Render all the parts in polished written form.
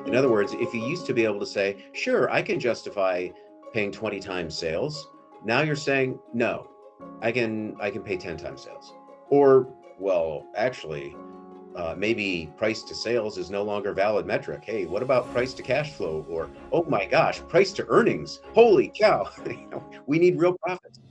In other words, if you used to be able to say, sure, I can justify paying 20 times sales, now you're saying, no, I can pay 10 times sales. Or, well, actually, maybe price to sales is no longer a valid metric. Hey, what about price to cash flow? Or, oh my gosh, price to earnings. Holy cow, we need real profits.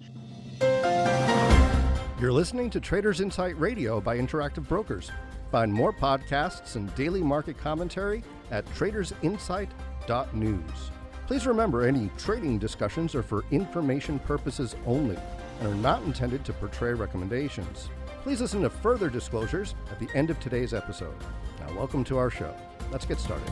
You're listening to Traders Insight Radio by Interactive Brokers. Find more podcasts and daily market commentary at tradersinsight.news. Please remember, any trading discussions are for information purposes only and are not intended to portray recommendations. Please listen to further disclosures at the end of today's episode. Now, welcome to our show. Let's get started.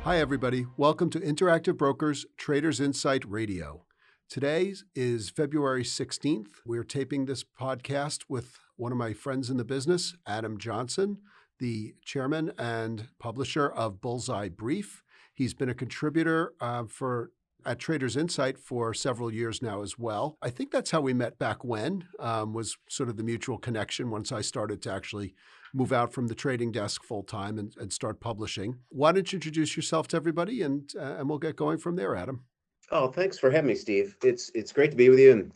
Hi, everybody. Welcome to Interactive Brokers Traders Insight Radio. Today is February 16th. We're taping this podcast with one of my friends in the business, Adam Johnson, the chairman and publisher of Bullseye Brief. He's been a contributor at Traders Insight for several years now as well. I think that's how we met back when, was sort of the mutual connection once I started to actually move out from the trading desk full time and start publishing. Why don't you introduce yourself to everybody and we'll get going from there, Adam. Oh, thanks for having me, Steve. It's great to be with you, and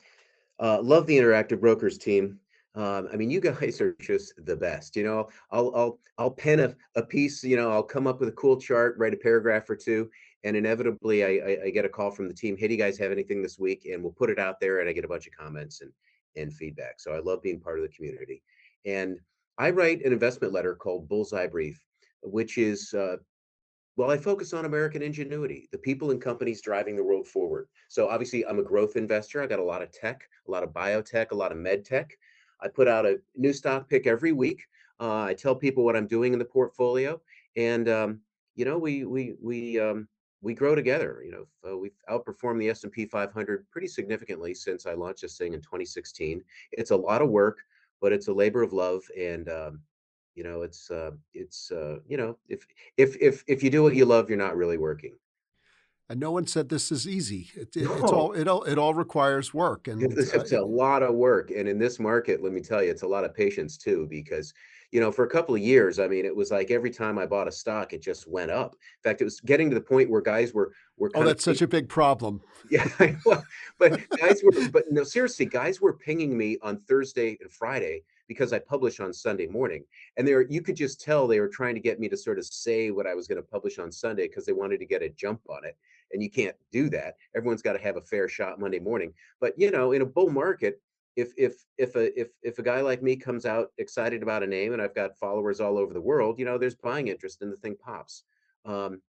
love the Interactive Brokers team. You guys are just the best. I'll pen a piece. I'll come up with a cool chart, write a paragraph or two, and inevitably I get a call from the team. Hey, do you guys have anything this week? And we'll put it out there, and I get a bunch of comments and feedback. So I love being part of the community. And I write an investment letter called Bullseye Brief, which is I focus on American ingenuity, the people and companies driving the world forward. So obviously, I'm a growth investor. I got a lot of tech, a lot of biotech, a lot of med tech. I put out a new stock pick every week. I tell people what I'm doing in the portfolio, and we grow together. We've outperformed the S&P 500 pretty significantly since I launched this thing in 2016. It's a lot of work, but it's a labor of love, and if you do what you love, you're not really working. And no one said this is easy. It No. all requires work. And It's a lot of work. And in this market, let me tell you, it's a lot of patience too, because, for a couple of years, it was like every time I bought a stock, it just went up. In fact, it was getting to the point where guys were kind that's such a big problem. Yeah, but no, seriously, guys were pinging me on Thursday and Friday because I publish on Sunday morning. And you could just tell they were trying to get me to sort of say what I was going to publish on Sunday because they wanted to get a jump on it. And you can't do that. Everyone's got to have a fair shot Monday morning. But in a bull market, if a guy like me comes out excited about a name, and I've got followers all over the world, there's buying interest and the thing pops. And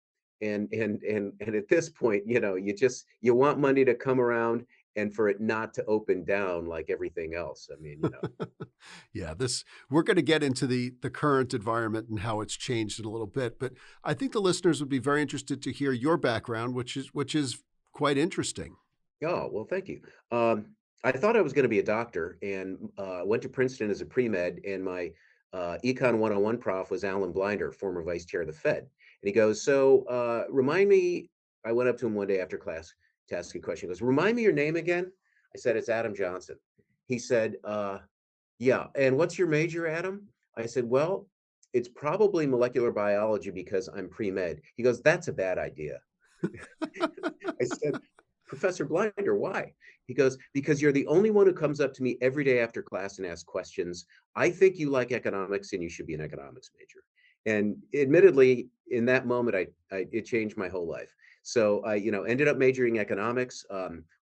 at this point, you want money to come around and for it not to open down like everything else. Yeah, we're going to get into the current environment and how it's changed in a little bit, but I think the listeners would be very interested to hear your background, which is quite interesting. Oh, well, thank you. I thought I was going to be a doctor, and went to Princeton as a pre-med, and my Econ 101 prof was Alan Blinder, former vice chair of the Fed. And he goes, so remind me, I went up to him one day after class to ask a question. He goes, remind me your name again? I said, it's Adam Johnson. He said, yeah, and what's your major, Adam? I said, well, it's probably molecular biology because I'm pre-med. He goes, that's a bad idea. I said, Professor Blinder, why? He goes, because you're the only one who comes up to me every day after class and asks questions. I think you like economics and you should be an economics major. And admittedly, in that moment, it changed my whole life. So I, ended up majoring economics,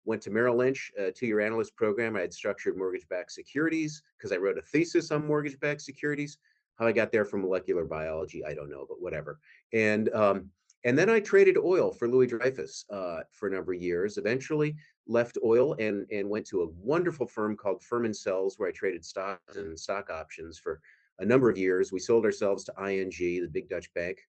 went to Merrill Lynch, a 2-year analyst program. I had structured mortgage-backed securities because I wrote a thesis on mortgage-backed securities. How I got there from molecular biology, I don't know, but whatever. And then I traded oil for Louis Dreyfus for a number of years, eventually left oil and went to a wonderful firm called Firm and Sells, where I traded stocks and stock options for a number of years. We sold ourselves to ING, the big Dutch bank,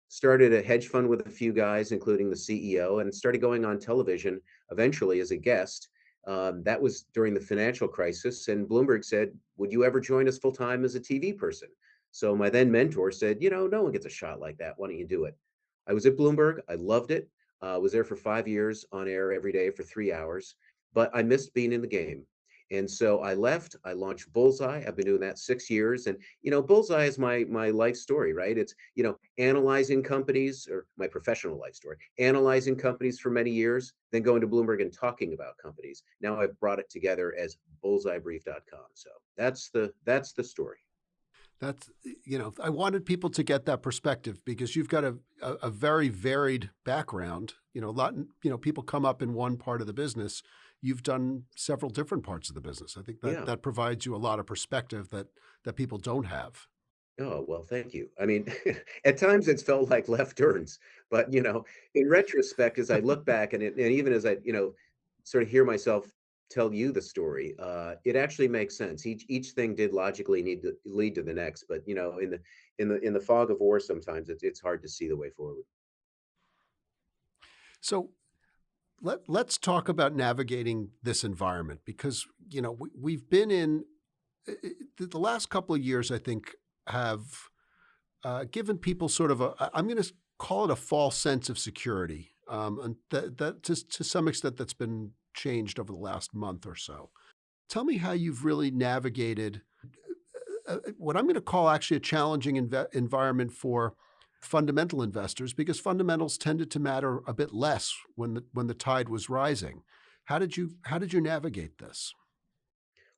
started a hedge fund with a few guys, including the CEO, and started going on television eventually as a guest. That was during the financial crisis. And Bloomberg said, would you ever join us full time as a TV person? So my then mentor said, no one gets a shot like that. Why don't you do it? I was at Bloomberg. I loved it. Was there for 5 years on air every day for 3 hours, but I missed being in the game. And so I left, I launched Bullseye. I've been doing that 6 years. And, Bullseye is my life story, right? It's, analyzing companies, or my professional life story, analyzing companies for many years, then going to Bloomberg and talking about companies. Now I've brought it together as bullseyebrief.com. So that's the story. That's, I wanted people to get that perspective because you've got a very varied background. A lot, people come up in one part of the business. You've done several different parts of the business. I think Yeah. that provides you a lot of perspective that people don't have. Oh, well, thank you. I mean, at times it's felt like left turns, but in retrospect, as I look back and even as I, sort of hear myself tell you the story, it actually makes sense. Each thing did logically need to lead to the next, but in the fog of war, sometimes it's hard to see the way forward. So let's talk about navigating this environment because we've been in the last couple of years. I think have given people sort of I'm going to call it a false sense of security, and that to some extent that's been changed over the last month or so. Tell me how you've really navigated what I'm going to call actually a challenging environment for fundamental investors because fundamentals tended to matter a bit less when the tide was rising. How did you navigate this?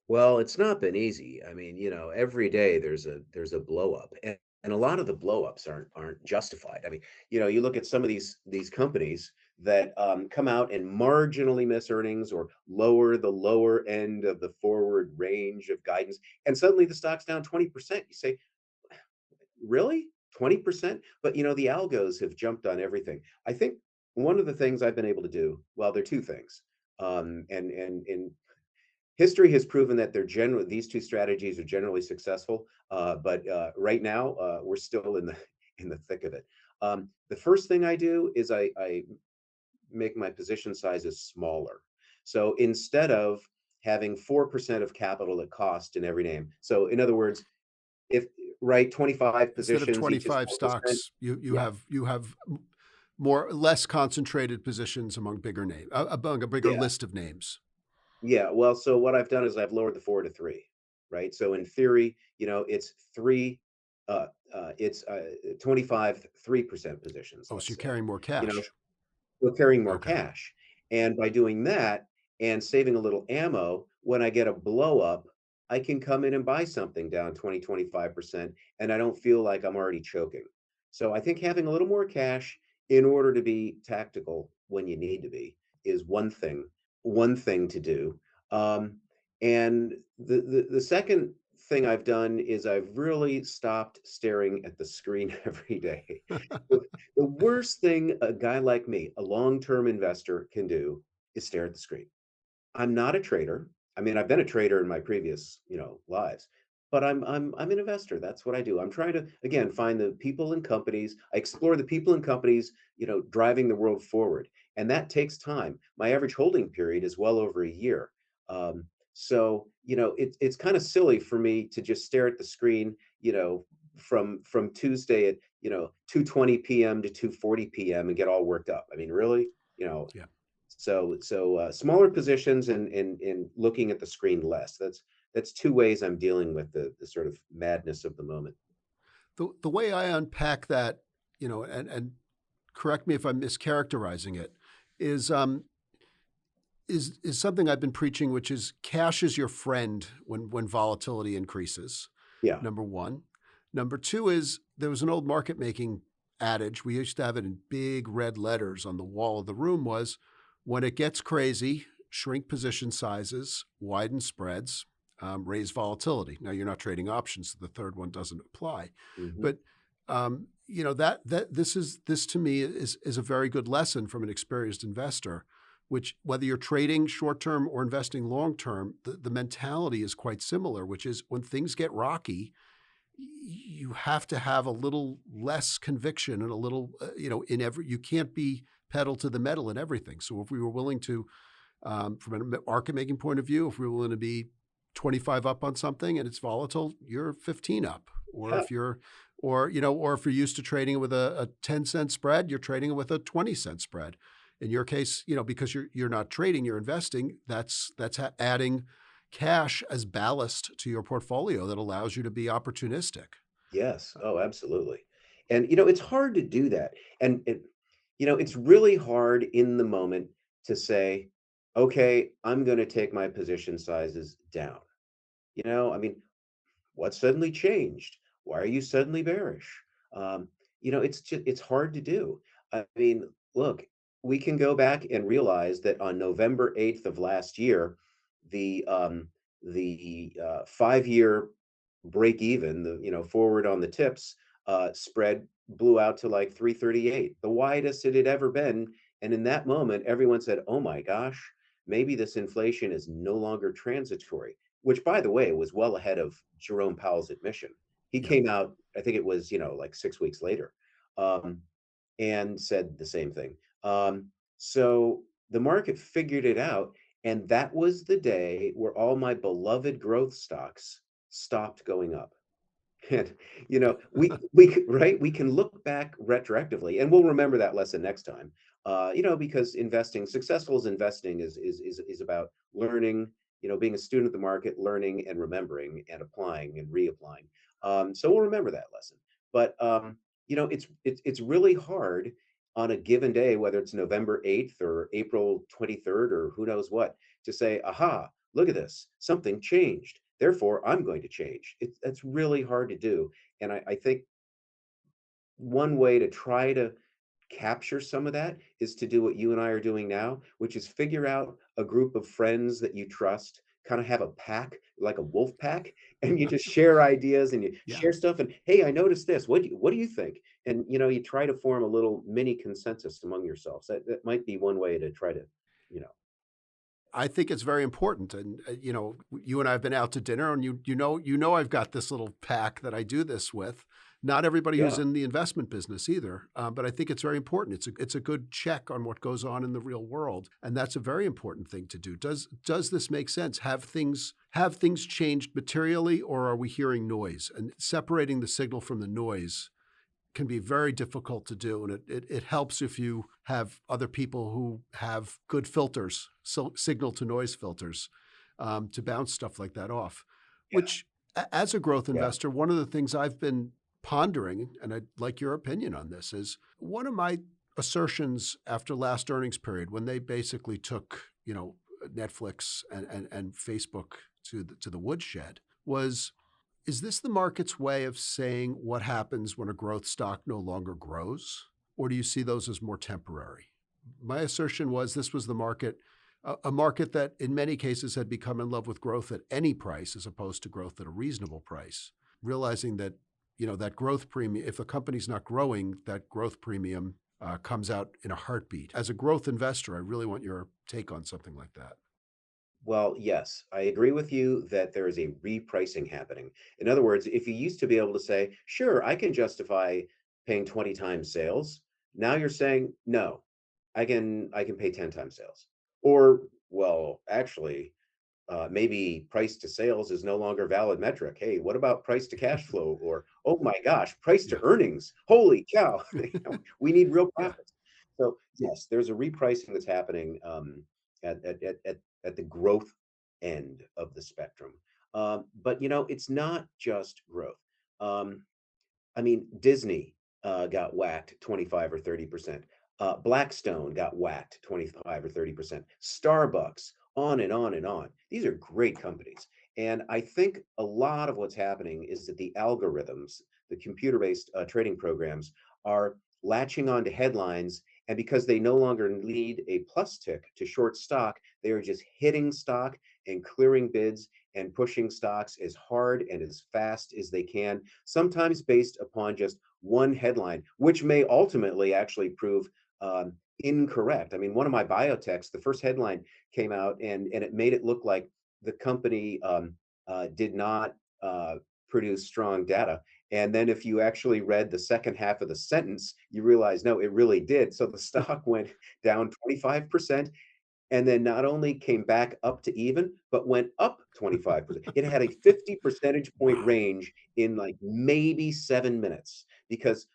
Well, it's not been easy. I mean, every day there's a blow up, and a lot of the blow ups aren't justified. I mean, you look at some of these companies that come out and marginally miss earnings or lower the lower end of the forward range of guidance, and suddenly the stock's down 20%. You say, really? 20%? But the algos have jumped on everything. I think one of the things I've been able to do, well, there are two things. And history has proven that these two strategies are generally successful, but right now we're still in the thick of it. The first thing I do is I make my position sizes smaller. So instead of having 4% of capital at cost in every name, so in other words, if 25 Instead of positions, each is 25 4%. stocks, you Yeah, have less concentrated positions among among a bigger yeah. list of names. Yeah, well, so what I've done is I've lowered the 4 to 3, right? So in theory, it's 3, it's 25, 3% positions, Oh, so let's you're say. carrying more You know, cash. we're carrying more Okay. cash. And by doing that and saving a little ammo, when I get a blow up, I can come in and buy something down 20, 25%, and I don't feel like I'm already choking. So I think having a little more cash in order to be tactical when you need to be is one thing to do. Um, and the second thing I've done is I've really stopped staring at the screen every day. The worst thing a guy like me, a long-term investor, can do is stare at the screen. I'm not a trader. I mean, I've been a trader in my previous, lives, but I'm an investor. That's what I do. I'm trying to again find the people and companies. I explore the people and companies, driving the world forward, and that takes time. My average holding period is well over a year. So it's kind of silly for me to just stare at the screen, from Tuesday at 2:20 p.m. to 2:40 p.m. and get all worked up. I mean, really, you know, Yeah. so smaller positions and looking at the screen less. That's two ways I'm dealing with the sort of madness of the moment. The way I unpack that, and correct me if I'm mischaracterizing it, is is something I've been preaching, which is cash is your friend when volatility increases. Yeah. Number one. Number two is there was an old market making adage. We used to have it in big red letters on the wall of the room was when it gets crazy, shrink position sizes, widen spreads, raise volatility. Now you're not trading options, so the third one doesn't apply. Hmm. But that this to me is a very good lesson from an experienced investor, which whether you're trading short term or investing long term, the mentality is quite similar, which is when things get rocky, you have to have a little less conviction and a little, you can't be pedal to the metal in everything. So if we were willing to, from a market making point of view, if we were willing to be 25 up on something and it's volatile, you're 15 up. Or Yeah. if you're, or if you're used to trading it with a 10-cent spread, you're trading it with a 20-cent spread. In your case, because you're not trading, you're investing. That's adding, cash as ballast to your portfolio that allows you to be opportunistic. Yes. Oh, absolutely. And it's hard to do that. And it's really hard in the moment to say, okay, I'm going to take my position sizes down. I mean, what suddenly changed? Why are you suddenly bearish? It's hard to do. I mean, look, we can go back and realize that on November 8th of last year, the 5-year break even, the forward on the tips spread blew out to like 338, the widest it had ever been. And in that moment, everyone said, "Oh my gosh, maybe this inflation is no longer transitory." Which, by the way, was well ahead of Jerome Powell's admission. He Yep. came out, I think it was, like 6 weeks later, um, and said the same thing. So the market figured it out, and that was the day where all my beloved growth stocks stopped going up. And, right? We can look back retroactively, and we'll remember that lesson next time. Because successful investing is about learning, being a student of the market, learning and remembering and applying and reapplying. So we'll remember that lesson. But it's really hard on a given day, whether it's November 8th or April 23rd or who knows what, to say, aha, look at this, something changed. Therefore, I'm going to change. That's really hard to do. And I think one way to try to capture some of that is to do what you and I are doing now, which is figure out a group of friends that you trust, kind of have a pack, like a wolf pack, and you just share ideas and you Yeah. share stuff. And hey, I noticed this. What do you think? And you try to form a little mini consensus among yourselves. That might be one way to try to, you know, I think it's very important. And you and I have been out to dinner, and you know I've got this little pack that I do this with. Not everybody who's yeah, in the investment business either, but I think it's very important. It's a good check on what goes on in the real world, and that's a very important thing to do. Does this make sense? Have things changed materially, or are we hearing noise? And separating the signal from the noise can be very difficult to do, and it helps if you have other people who have good filters, so signal to noise filters, to bounce stuff like that off. yeah, Which, as a growth yeah. investor, one of the things I've been pondering, and I'd like your opinion on this, is one of my assertions after last earnings period, when they basically took Netflix and Facebook to the woodshed, was, is this the market's way of saying what happens when a growth stock no longer grows? Or do you see those as more temporary? My assertion was this was the market, a market that in many cases had become in love with growth at any price as opposed to growth at a reasonable price, realizing that that growth premium, if a company's not growing, that growth premium comes out in a heartbeat. As a growth investor, I really want your take on something like that. Well, yes, I agree with you that there is a repricing happening. In other words, if you used to be able to say, sure, I can justify paying 20 times sales, now you're saying, no, I can pay 10 times sales. Or, well, actually, maybe price to sales is no longer a valid metric. Hey, what about price to cash flow? Or, oh my gosh, price to Yeah. earnings. Holy cow, we need real Yeah. profits. So, yes, there's a repricing that's happening at the growth end of the spectrum. But, it's not just growth. Um, I mean, Disney got whacked 25 or 30%. Blackstone got whacked 25 or 30%. Starbucks, on and on and on. These are great companies. And I think a lot of what's happening is that the algorithms, the computer based trading programs, are latching on to headlines. And because they no longer need a plus tick to short stock, they are just hitting stock and clearing bids and pushing stocks as hard and as fast as they can, sometimes based upon just one headline, which may ultimately actually prove incorrect. I mean, one of my biotechs, the first headline came out and it made it look like the company did not produce strong data. And then if you actually read the second half of the sentence, you realize, no, it really did. So the stock went down 25%, and then not only came back up to even, but went up 25%. It had a 50 percentage point Wow. range in like maybe 7 minutes because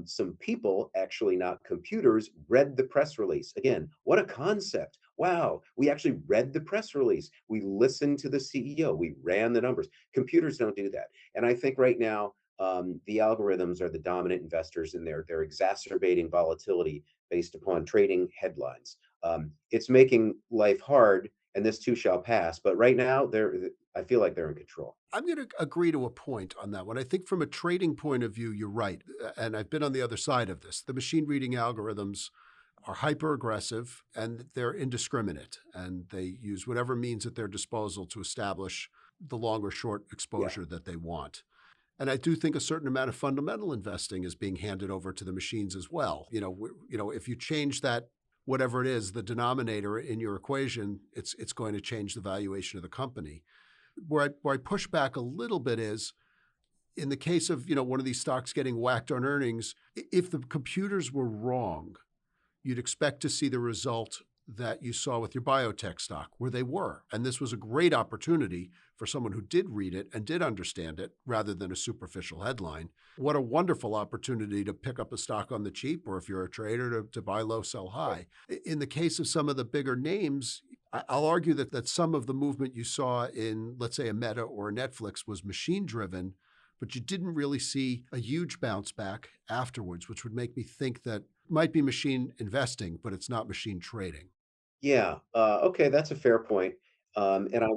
some people, actually not computers, read the press release. Again, what a concept. wow, we actually read the press release. We listened to the CEO. We ran the numbers. Computers don't do that. And I think right now, the algorithms are the dominant investors in there. They're exacerbating volatility based upon trading headlines. It's making life hard, and this too shall pass. But right now, I feel like they're in control. I'm going to agree to a point on that one. I think from a trading point of view, you're right. And I've been on the other side of this. The machine reading algorithms are hyper aggressive and they're indiscriminate, and they use whatever means at their disposal to establish the long or short Yeah. exposure that they want. And I do think a certain amount of fundamental investing is being handed over to the machines as well. If you change that, whatever it is, the denominator in your equation, it's going to change the valuation of the company. Where I push back a little bit is in the case of one of these stocks getting whacked on earnings. If the computers were wrong, you'd expect to see the result that you saw with your biotech stock, where they were. And this was a great opportunity for someone who did read it and did understand it rather than a superficial headline. What a wonderful opportunity to pick up a stock on the cheap, or if you're a trader, to buy low, sell high. In the case of some of the bigger names, I'll argue that some of the movement you saw in, let's say, a Meta or a Netflix was machine driven, but you didn't really see a huge bounce back afterwards, which would make me think that it might be machine investing, but it's not machine trading. Yeah, okay, that's a fair point. And I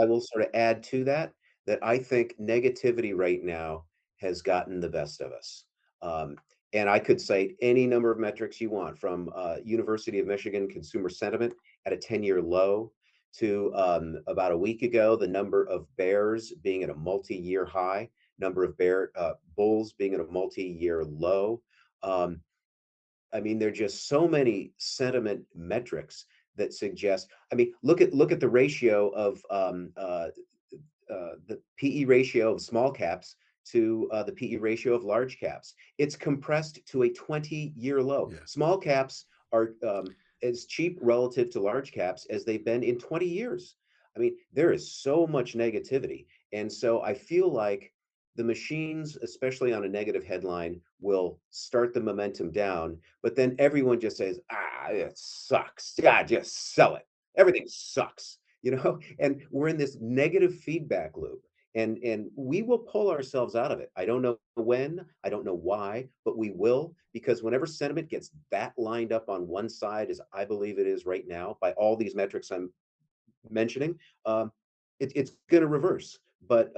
will sort of add to that, that I think negativity right now has gotten the best of us. Um, and I could cite any number of metrics you want, from University of Michigan consumer sentiment at a 10-year low to about a week ago, the number of bears being at a multi-year high, number of bulls being at a multi-year low. Um, I mean, there are just so many sentiment metrics that suggest. I mean, look at the ratio of the PE ratio of small caps to the PE ratio of large caps. It's compressed to a 20-year low. Yeah. Small caps are as cheap relative to large caps as they've been in 20 years. I mean, there is so much negativity. And so I feel like the machines, especially on a negative headline, will start the momentum down. But then everyone just says, it sucks. Yeah, just sell it. Everything sucks. And we're in this negative feedback loop, and we will pull ourselves out of it. I don't know when, I don't know why, but we will, because whenever sentiment gets that lined up on one side, as I believe it is right now by all these metrics I'm mentioning, it's going to reverse. But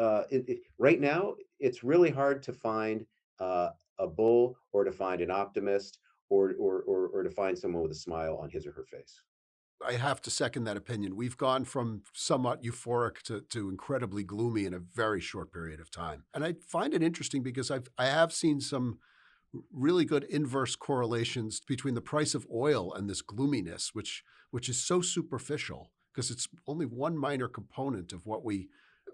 right now, it's really hard to find a bull, or to find an optimist, or to find someone with a smile on his or her face. I have to second that opinion. We've gone from somewhat euphoric to incredibly gloomy in a very short period of time. And I find it interesting because I have seen some really good inverse correlations between the price of oil and this gloominess, which is so superficial because it's only one minor component of what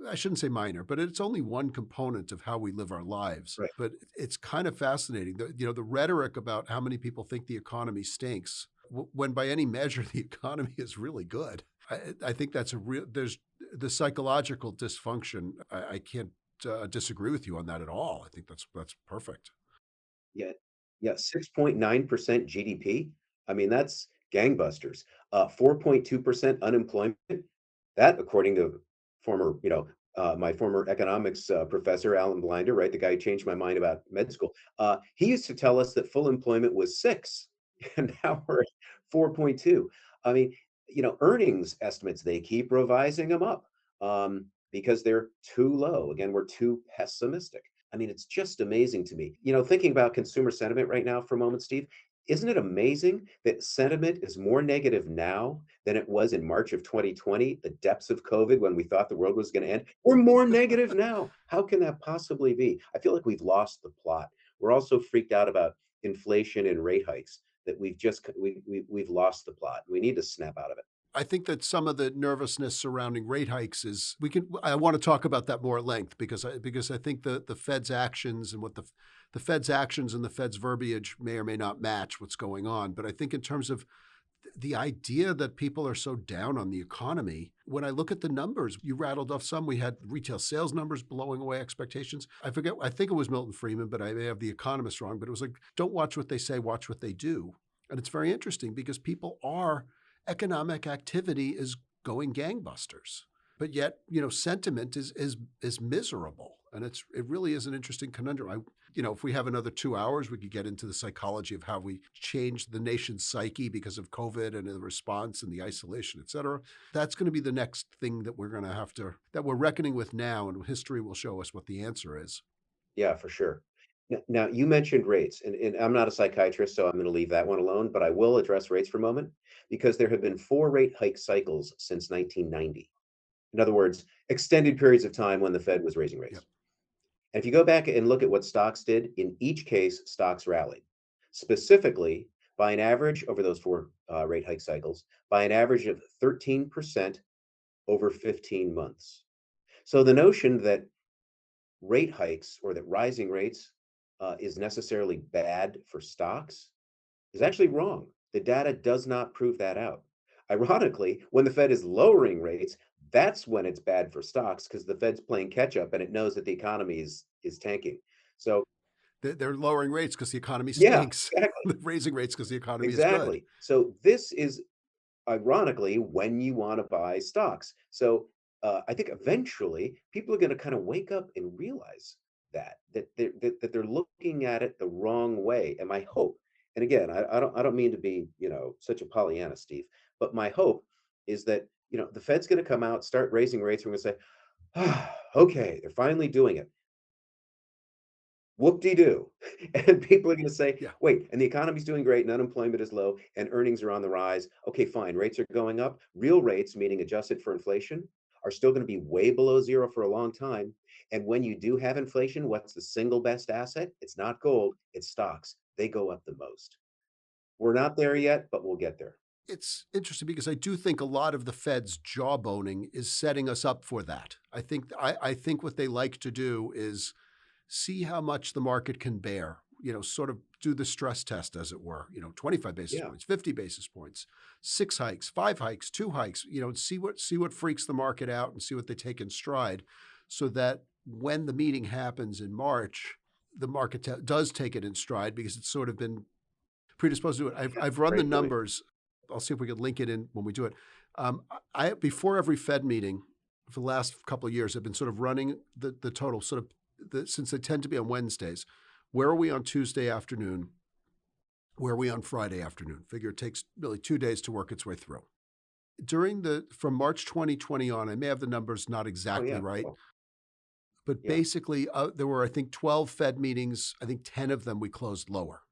I shouldn't say minor, but it's only one component of how we live our lives. Right. But it's kind of fascinating. The rhetoric about how many people think the economy stinks, when by any measure the economy is really good. I think that's there's the psychological dysfunction. I can't disagree with you on that at all. I think that's perfect. Yeah, yeah, 6.9% GDP. I mean, that's gangbusters. 4.2% unemployment. That, according to my former economics professor, Alan Blinder, right, the guy who changed my mind about med school. He used to tell us that full employment was 6, and now we're at 4.2. I mean, earnings estimates, they keep revising them up because they're too low. Again, we're too pessimistic. I mean, it's just amazing to me. Thinking about consumer sentiment right now for a moment, Steve, isn't it amazing that sentiment is more negative now than it was in March of 2020, the depths of COVID when we thought the world was going to end? We're more negative now. How can that possibly be? I feel like we've lost the plot. We're also freaked out about inflation and rate hikes, that we've lost the plot. We need to snap out of it. I think that some of the nervousness surrounding rate hikes is I want to talk about that more at length because I think the Fed's actions and what the Fed's actions and the Fed's verbiage may or may not match what's going on. But I think in terms of the idea that people are so down on the economy, when I look at the numbers, you rattled off some. We had retail sales numbers blowing away expectations. I think it was Milton Friedman, but I may have the economist wrong. But it was like, don't watch what they say, watch what they do. And it's very interesting because people are economic activity is going gangbusters. But yet, sentiment is miserable. And it really is an interesting conundrum. If we have another 2 hours, we could get into the psychology of how we changed the nation's psyche because of COVID and the response and the isolation, et cetera. That's going to be the next thing that we're going to have to, that we're reckoning with now, and history will show us what the answer is. Yeah, for sure. Now, you mentioned rates, and I'm not a psychiatrist, so I'm going to leave that one alone, but I will address rates for a moment because there have been 4 rate hike cycles since 1990. In other words, extended periods of time when the Fed was raising rates. Yep. And if you go back and look at what stocks did, in each case, stocks rallied. Specifically, by an average over those 4 rate hike cycles, by an average of 13% over 15 months. So the notion that rate hikes or that rising rates is necessarily bad for stocks is actually wrong. The data does not prove that out. Ironically, when the Fed is lowering rates, that's when it's bad for stocks because the Fed's playing catch up and it knows that the economy is tanking. So They're lowering rates because the economy yeah, stinks. exactly. They're raising rates because the economy is good. Exactly. So this is ironically when you want to buy stocks. So I think eventually people are going to kind of wake up and realize that they're looking at it the wrong way. And my hope, and again, I don't mean to be such a Pollyanna, Steve, but my hope is that the Fed's going to come out, start raising rates, and we're going to say, okay, they're finally doing it. Whoop-de-doo. And people are going to say, Yeah. wait, and the economy's doing great, and unemployment is low, and earnings are on the rise. Okay, fine, rates are going up. Real rates, meaning adjusted for inflation, are still going to be way below zero for a long time. And when you do have inflation, what's the single best asset? It's not gold, it's stocks. They go up the most. We're not there yet, but we'll get there. It's interesting because I do think a lot of the Fed's jawboning is setting us up for that. I think what they like to do is see how much the market can bear, sort of do the stress test, as it were, 25 basis points, 50 basis points, 6 hikes, 5 hikes, 2 hikes, see what freaks the market out and see what they take in stride so that when the meeting happens in March, the market does take it in stride because it's sort of been predisposed to it. I've run the numbers. I'll see if we can link it in when we do it. Before every Fed meeting for the last couple of years, I've been sort of running the total since they tend to be on Wednesdays. Where are we on Tuesday afternoon? Where are we on Friday afternoon? Figure it takes really 2 days to work its way through. From March 2020 on, I may have the numbers not exactly right, but basically there were, I think, 12 Fed meetings. I think 10 of them we closed lower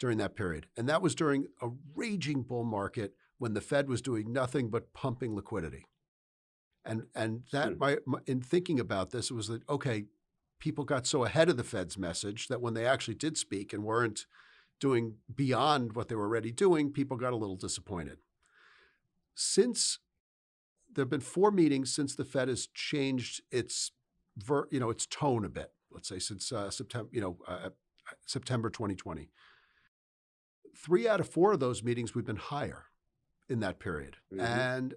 during that period. And that was during a raging bull market when the Fed was doing nothing but pumping liquidity. And that, in thinking about this, it was that, okay, people got so ahead of the Fed's message that when they actually did speak and weren't doing beyond what they were already doing, people got a little disappointed. Since there have been 4 meetings since the Fed has changed its tone a bit, let's say since September 2020. 3 out of 4 of those meetings, we've been higher in that period. Mm-hmm. And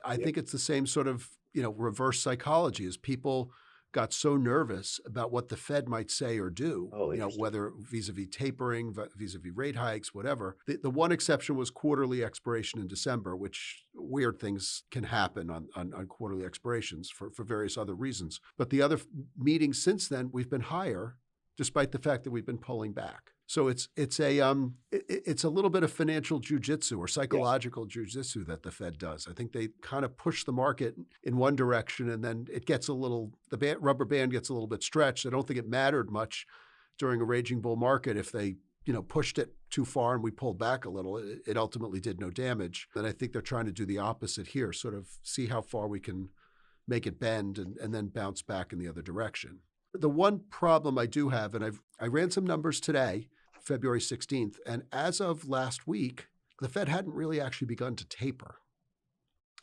I think it's the same sort of, reverse psychology as people got so nervous about what the Fed might say or do, whether vis-a-vis tapering, vis-a-vis rate hikes, whatever. The one exception was quarterly expiration in December, which weird things can happen on quarterly expirations for various other reasons. But the other meetings since then, we've been higher, despite the fact that we've been pulling back. So it's a little bit of financial jujitsu or psychological jujitsu that the Fed does. I think they kind of push the market in one direction, and then it gets the rubber band gets a little bit stretched. I don't think it mattered much during a raging bull market if they pushed it too far and we pulled back a little. It ultimately did no damage. And I think they're trying to do the opposite here, sort of see how far we can make it bend and then bounce back in the other direction. The one problem I do have, and I ran some numbers today, February 16th, and as of last week, the Fed hadn't really actually begun to taper.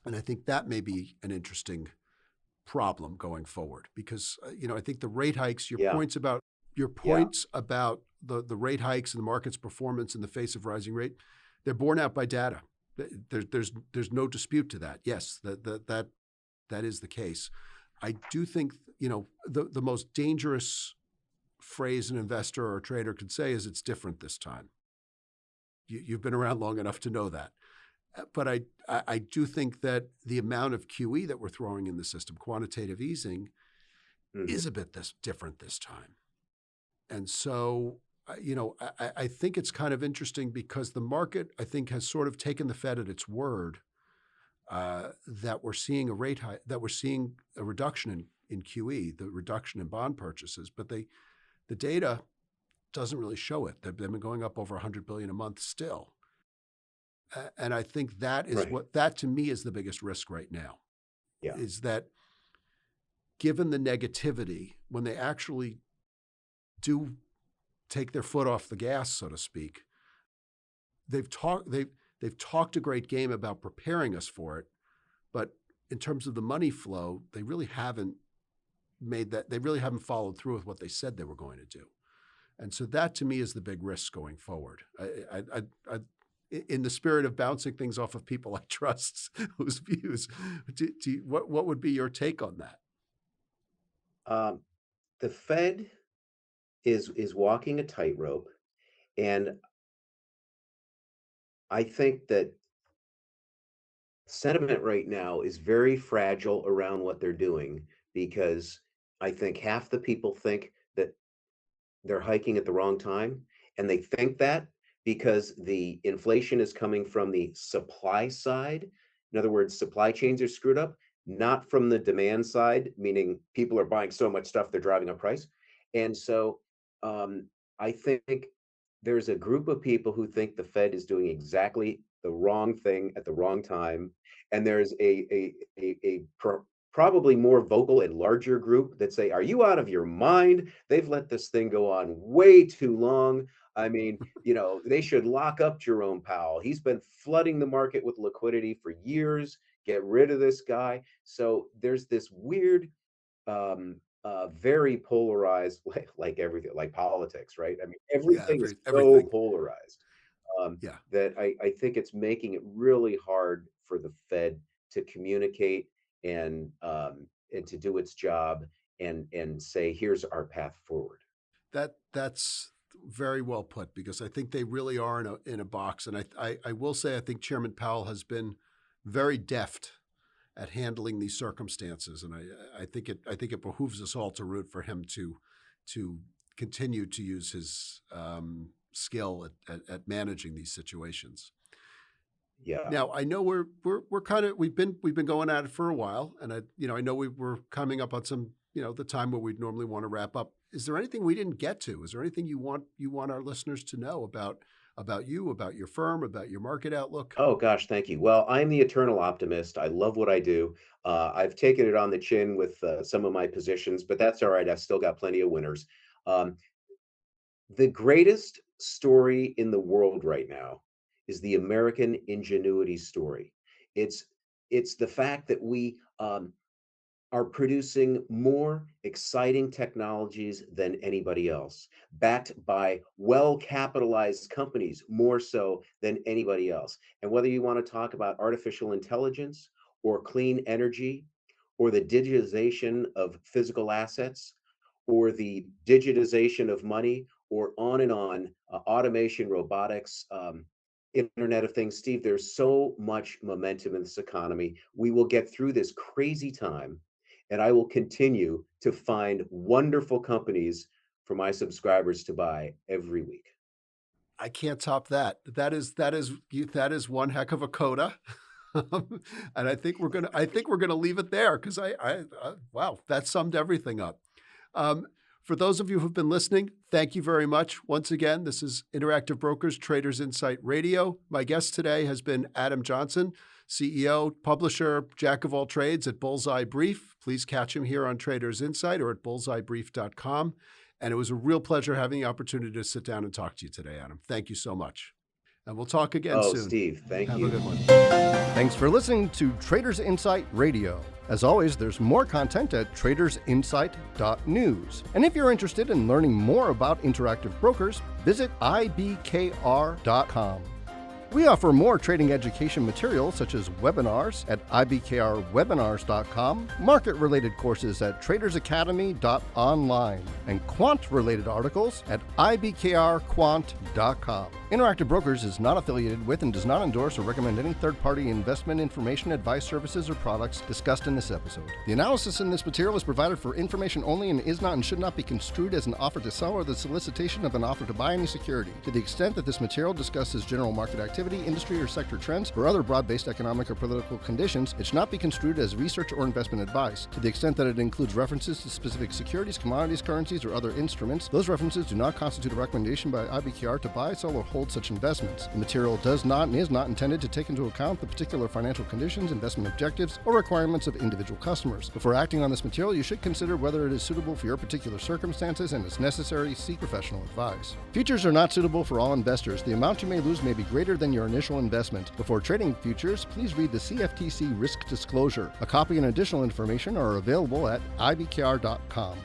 And I think that may be an interesting problem going forward because, I think the rate hikes, your points about the rate hikes and the market's performance in the face of rising rate, they're borne out by data. There's no dispute to that. Yes, that is the case. I do think, the most dangerous phrase an investor or a trader could say is it's different this time. You've been around long enough to know that. But I do think that the amount of QE that we're throwing in the system, quantitative easing, is a bit different this time. And so, I think it's kind of interesting because the market, I think, has sort of taken the Fed at its word that we're seeing a rate hike, that we're seeing a reduction in QE, the reduction in bond purchases. But the data doesn't really show it. They've been going up over $100 billion a month still. And I think that is that to me is the biggest risk right now. Yeah. Is that given the negativity, when they actually do take their foot off the gas, so to speak, they've talked a great game about preparing us for it, but in terms of the money flow, they really haven't followed through with what they said they were going to do. And so that to me is the big risk going forward. I in the spirit of bouncing things off of people I trust, whose views, what would be your take on that? The Fed is walking a tightrope, and I think that sentiment right now is very fragile around what they're doing, because I think half the people think that they're hiking at the wrong time, and they think that because the inflation is coming from the supply side. In other words, supply chains are screwed up, not from the demand side, meaning people are buying so much stuff they're driving up price. And so I think there's a group of people who think the Fed is doing exactly the wrong thing at the wrong time, and there's probably more vocal and larger group that say, "Are you out of your mind? They've let this thing go on way too long. I mean, they should lock up Jerome Powell. He's been flooding the market with liquidity for years. Get rid of this guy." So there's this weird, very polarized, like everything, like politics, right? I mean, everything is so polarized that I think it's making it really hard for the Fed to communicate and to do its job and say, here's our path forward. That's very well put, because I think they really are in a box. And I will say, I think Chairman Powell has been very deft at handling these circumstances, and I think it behooves us all to root for him to continue to use his skill at managing these situations. Yeah. Now I know we've been going at it for a while, and I know we're coming up on some the time where we'd normally want to wrap up. Is there anything we didn't get to? Is there anything you want our listeners to know about you, about your firm, about your market outlook? Oh gosh, thank you. Well, I'm the eternal optimist. I love what I do. I've taken it on the chin with some of my positions, but that's all right. I've still got plenty of winners. The greatest story in the world right now is the American ingenuity story. It's the fact that we are producing more exciting technologies than anybody else, backed by well-capitalized companies more so than anybody else. And whether you want to talk about artificial intelligence or clean energy or the digitization of physical assets or the digitization of money or on and on, automation, robotics, Internet of Things, Steve, there's so much momentum in this economy. We will get through this crazy time, and I will continue to find wonderful companies for my subscribers to buy every week. I can't top that. That is one heck of a coda. And I think we're gonna leave it there, because wow, that summed everything up. For those of you who've been listening, thank you very much. Once again, this is Interactive Brokers Traders Insight Radio. My guest today has been Adam Johnson, CEO, publisher, jack of all trades at Bullseye Brief. Please catch him here on Traders Insight or at bullseyebrief.com. And it was a real pleasure having the opportunity to sit down and talk to you today, Adam. Thank you so much. And we'll talk again soon. Steve, thank you. Have a good one. Thanks for listening to Traders Insight Radio. As always, there's more content at tradersinsight.news. And if you're interested in learning more about Interactive Brokers, visit IBKR.com. We offer more trading education material such as webinars at IBKRwebinars.com, market-related courses at tradersacademy.online, and quant-related articles at IBKRquant.com. Interactive Brokers is not affiliated with and does not endorse or recommend any third-party investment information, advice, services, or products discussed in this episode. The analysis in this material is provided for information only and is not and should not be construed as an offer to sell or the solicitation of an offer to buy any security. To the extent that this material discusses general market activity, industry or sector trends, or other broad-based economic or political conditions, it should not be construed as research or investment advice. To the extent that it includes references to specific securities, commodities, currencies, or other instruments, those references do not constitute a recommendation by IBKR to buy, sell, or hold such investments. The material does not and is not intended to take into account the particular financial conditions, investment objectives, or requirements of individual customers. Before acting on this material, you should consider whether it is suitable for your particular circumstances and, as necessary, seek professional advice. Futures are not suitable for all investors. The amount you may lose may be greater than your initial investment. Before trading futures, please read the CFTC Risk Disclosure. A copy and additional information are available at IBKR.com.